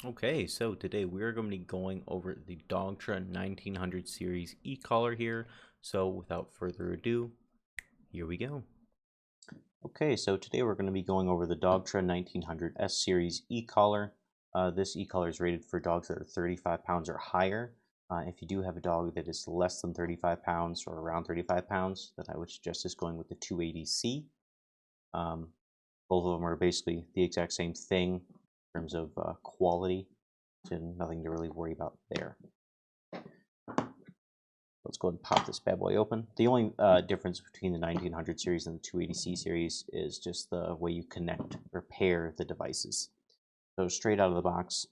Okay, so today we're going to be going over the Dogtra 1900 series e-collar here. So without further ado, here we go. Okay, so today we're going to be going over the Dogtra 1900s series e-collar. This e-collar is rated for dogs that are 35 pounds or higher. If you do have a dog that is less than 35 pounds or around 35 pounds, then I would suggest just going with the 280C. Both of them are basically the exact same thing in terms of quality, so nothing to really worry about there. Let's go ahead and pop this bad boy open. The only difference between the 1900 series and the 280C series is just the way you connect or pair the devices. So straight out of the box,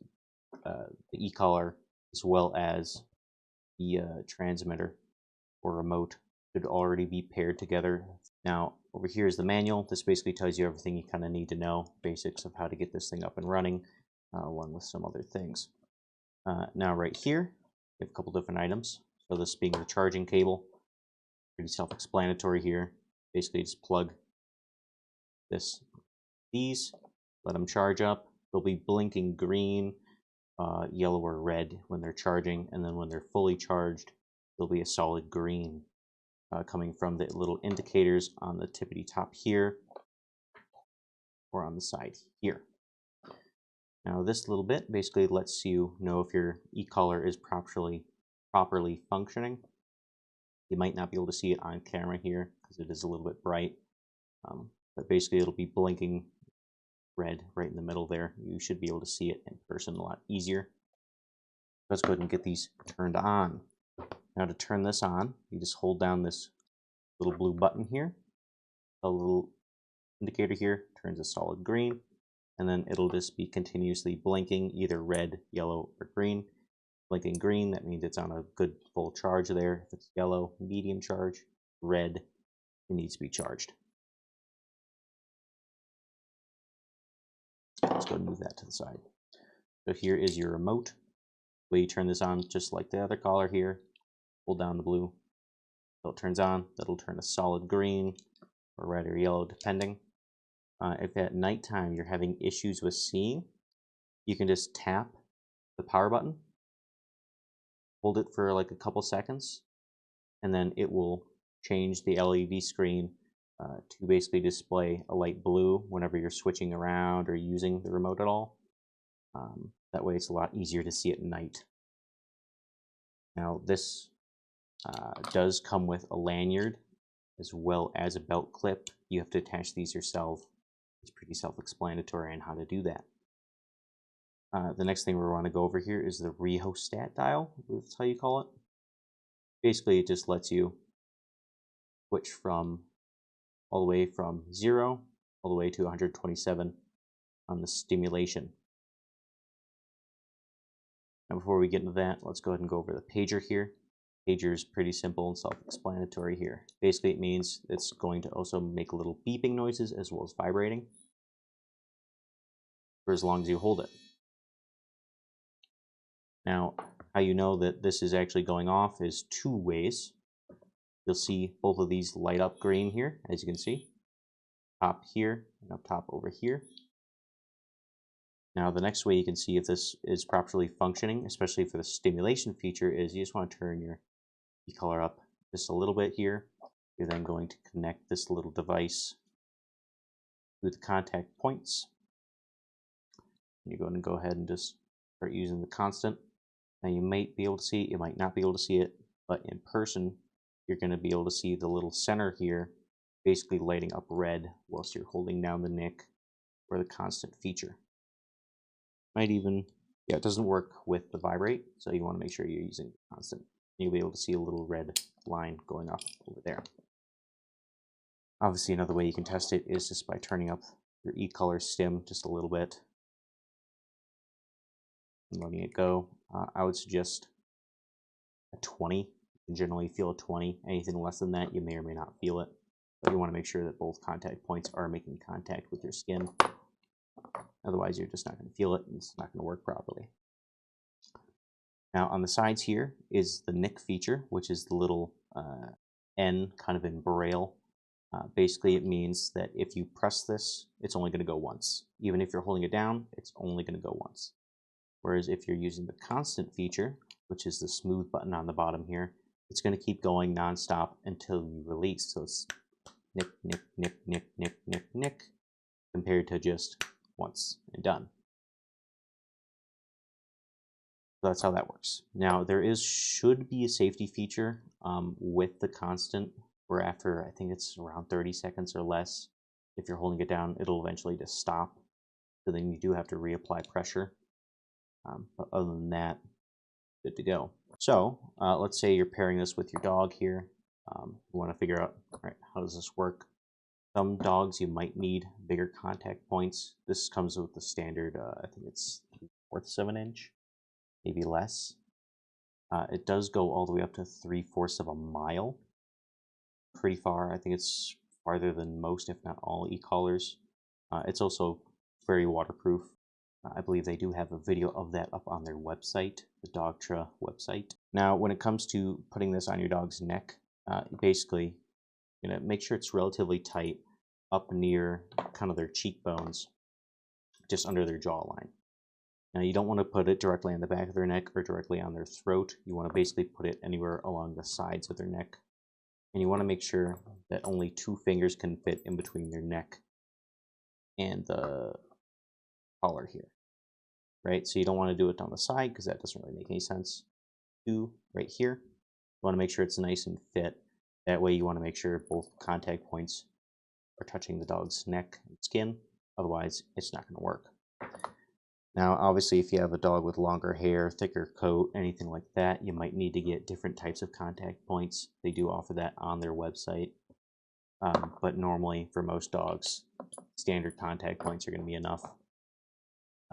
the e-collar as well as the transmitter or remote should already be paired together. Now over here is the manual. This basically tells you everything you kind of need to know, basics of how to get this thing up and running, along with some other things. Now right here, we have a couple different items. So this being the charging cable, pretty self-explanatory here. Basically just plug these, let them charge up. They'll be blinking green, yellow, or red when they're charging, and then when they're fully charged, there'll be a solid green coming from the little indicators on the tippity top here or on the side here. Now this little bit basically lets you know if your e-collar is properly functioning. You might not be able to see it on camera here because it is a little bit bright, but basically it'll be blinking red right in the middle there. You should be able to see it in person a lot easier. Let's go ahead and get these turned on. Now to turn this on, you just hold down this little blue button here. A little indicator here turns a solid green, and then it'll just be continuously blinking either red, yellow, or green. Blinking green, that means it's on a good full charge there. If it's yellow, medium charge. Red, it needs to be charged. Let's go and move that to the side. So here is your remote. The way you turn this on, just like the other collar here, hold down the blue. So it turns on, that'll turn a solid green or red or yellow depending. If at nighttime you're having issues with seeing, you can just tap the power button, hold it for like a couple seconds, and then it will change the LED screen to basically display a light blue whenever you're switching around or using the remote at all. That way it's a lot easier to see at night. Now this does come with a lanyard as well as a belt clip. You have to attach these yourself. It's pretty self-explanatory on how to do that. The next thing we want to go over here is the rheostat dial. That's how you call it. Basically, it just lets you switch from all the way from 0 all the way to 127 on the stimulation. Now, before we get into that, let's go ahead and go over the pager here. Pager is pretty simple and self-explanatory here. Basically, it means it's going to also make little beeping noises as well as vibrating for as long as you hold it. Now, how you know that this is actually going off is two ways. You'll see both of these light up green here, as you can see. Top here and up top over here. Now, the next way you can see if this is properly functioning, especially for the stimulation feature, is you just want to turn your e-collar up just a little bit here. You're then going to connect this little device to the contact points. You're going to go ahead and just start using the constant. Now you might be able to see it, you might not be able to see it, but in person you're going to be able to see the little center here basically lighting up red whilst you're holding down the nick or the constant feature. Might even, yeah, it doesn't work with the vibrate, so you want to make sure you're using the constant. You'll be able to see a little red line going up over there. Obviously, another way you can test it is just by turning up your e-collar stim just a little bit and letting it go. I would suggest a 20. You can generally feel a 20. Anything less than that, you may or may not feel it. But you want to make sure that both contact points are making contact with your skin. Otherwise, you're just not going to feel it and it's not going to work properly. Now, on the sides here is the nick feature, which is the little N kind of in braille. Basically, it means that if you press this, it's only going to go once. Even if you're holding it down, it's only going to go once. Whereas if you're using the constant feature, which is the smooth button on the bottom here, it's going to keep going nonstop until you release. So it's nick, nick, nick, nick, nick, nick, nick, compared to just once and done. So that's how that works. Now there should be a safety feature with the constant, where after I think it's around 30 seconds or less, if you're holding it down, it'll eventually just stop. So then you do have to reapply pressure. But other than that, good to go. So let's say you're pairing this with your dog here. You want to figure out, right, how does this work? Some dogs you might need bigger contact points. This comes with the standard, I think it's 3/4 of an inch, maybe less. It does go all the way up to 3/4 of a mile. Pretty far. I think it's farther than most, if not all, e-collars. It's also very waterproof. I believe they do have a video of that up on their website, the Dogtra website. Now, when it comes to putting this on your dog's neck, basically, you're going to make sure it's relatively tight up near kind of their cheekbones, just under their jawline. Now, you don't want to put it directly on the back of their neck or directly on their throat. You want to basically put it anywhere along the sides of their neck. And you want to make sure that only 2 fingers can fit in between their neck and the collar here. Right, so you don't want to do it on the side because that doesn't really make any sense. 2 right here. You want to make sure it's nice and fit. That way you want to make sure both contact points are touching the dog's neck and skin. Otherwise, it's not going to work. Now, obviously, if you have a dog with longer hair, thicker coat, anything like that, you might need to get different types of contact points. They do offer that on their website. But normally, for most dogs, standard contact points are going to be enough.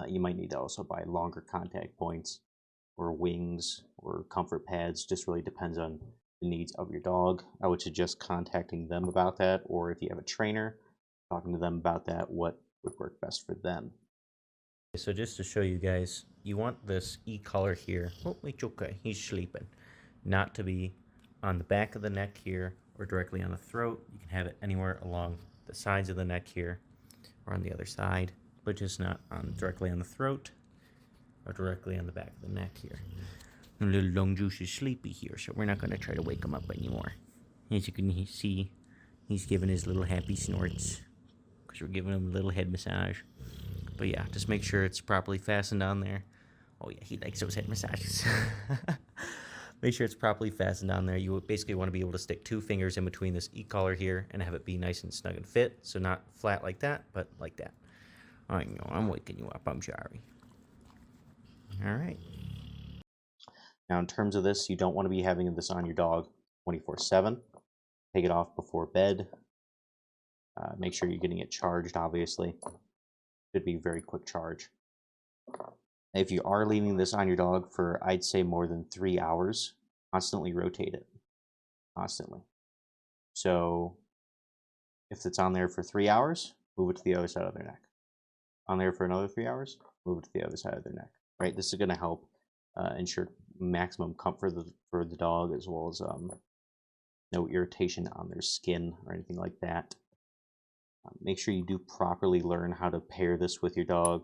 You might need to also buy longer contact points or wings or comfort pads. Just really depends on the needs of your dog. I would suggest contacting them about that, or if you have a trainer, talking to them about that, what would work best for them. So just to show you guys, you want this e-collar here. Oh, it's okay. He's sleeping. Not to be on the back of the neck here or directly on the throat. You can have it anywhere along the sides of the neck here or on the other side, but just not directly on the throat or directly on the back of the neck here. And little Long Juice is sleepy here, so we're not going to try to wake him up anymore. As you can see, he's giving his little happy snorts because we're giving him a little head massage. But yeah, just make sure it's properly fastened on there. Oh yeah, he likes those head massages. Make sure it's properly fastened on there. You basically want to be able to stick 2 fingers in between this e-collar here and have it be nice and snug and fit. So not flat like that, but like that. I know, I'm waking you up. I'm sorry. All right. Now, in terms of this, you don't want to be having this on your dog 24/7. Take it off before bed. Make sure you're getting it charged, obviously. Should be a very quick charge. If you are leaving this on your dog for, I'd say, more than 3 hours, constantly rotate it. Constantly. So if it's on there for 3 hours, move it to the other side of their neck. On there for another 3 hours, move it to the other side of their neck. Right? This is going to help ensure maximum comfort for the dog, as well as no irritation on their skin or anything like that. Make sure you do properly learn how to pair this with your dog.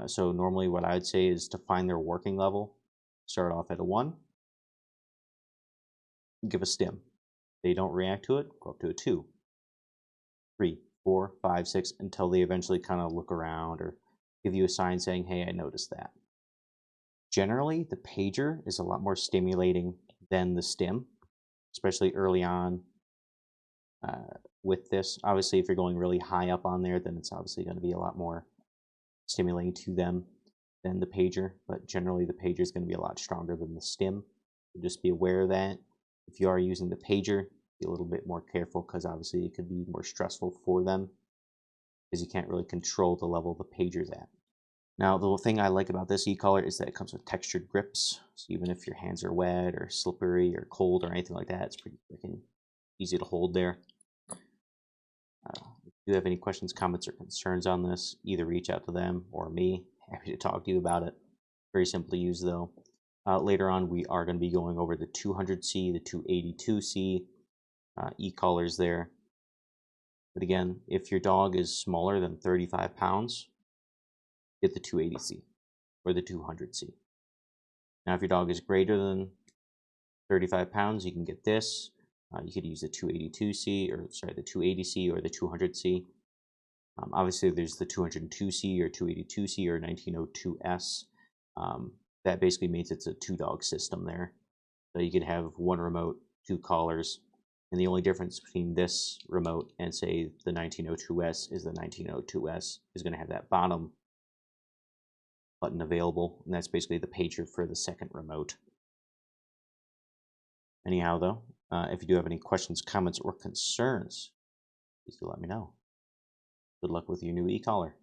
So normally what I would say is to find their working level. Start off at a 1. Give a stim. If they don't react to it, go up to a 2. 3, 4, 5, 6, until they eventually kind of look around or give you a sign saying, hey, I noticed that. Generally, the pager is a lot more stimulating than the stim, especially early on with this. Obviously, if you're going really high up on there, then it's obviously going to be a lot more stimulating to them than the pager, but generally the pager is going to be a lot stronger than the stim. So just be aware of that. If you are using the pager, be a little bit more careful, because obviously it could be more stressful for them because you can't really control the level the pager's at. Now, the thing I like about this e-collar is that it comes with textured grips, so even if your hands are wet or slippery or cold or anything like that, it's pretty freaking easy to hold there. If you have any questions, comments, or concerns on this, either reach out to them or me. Happy to talk to you about it. Very simple to use, though. Later on, we are going to be going over the 200C, the 282C e-collars there. But again, if your dog is smaller than 35 pounds, get the 280C. or the 200C. Now, if your dog is greater than 35 pounds, you can get this. You could use the 282C, or sorry, the 280C or the 200C. Obviously, there's the 202C or 282C or 1902S. That basically means it's a 2-dog system there. So you could have one remote, 2 collars, and the only difference between this remote and, say, the 1902S is the 1902S is going to have that bottom button available, and that's basically the pager for the second remote. Anyhow, though, if you do have any questions, comments, or concerns, please do let me know. Good luck with your new e-collar.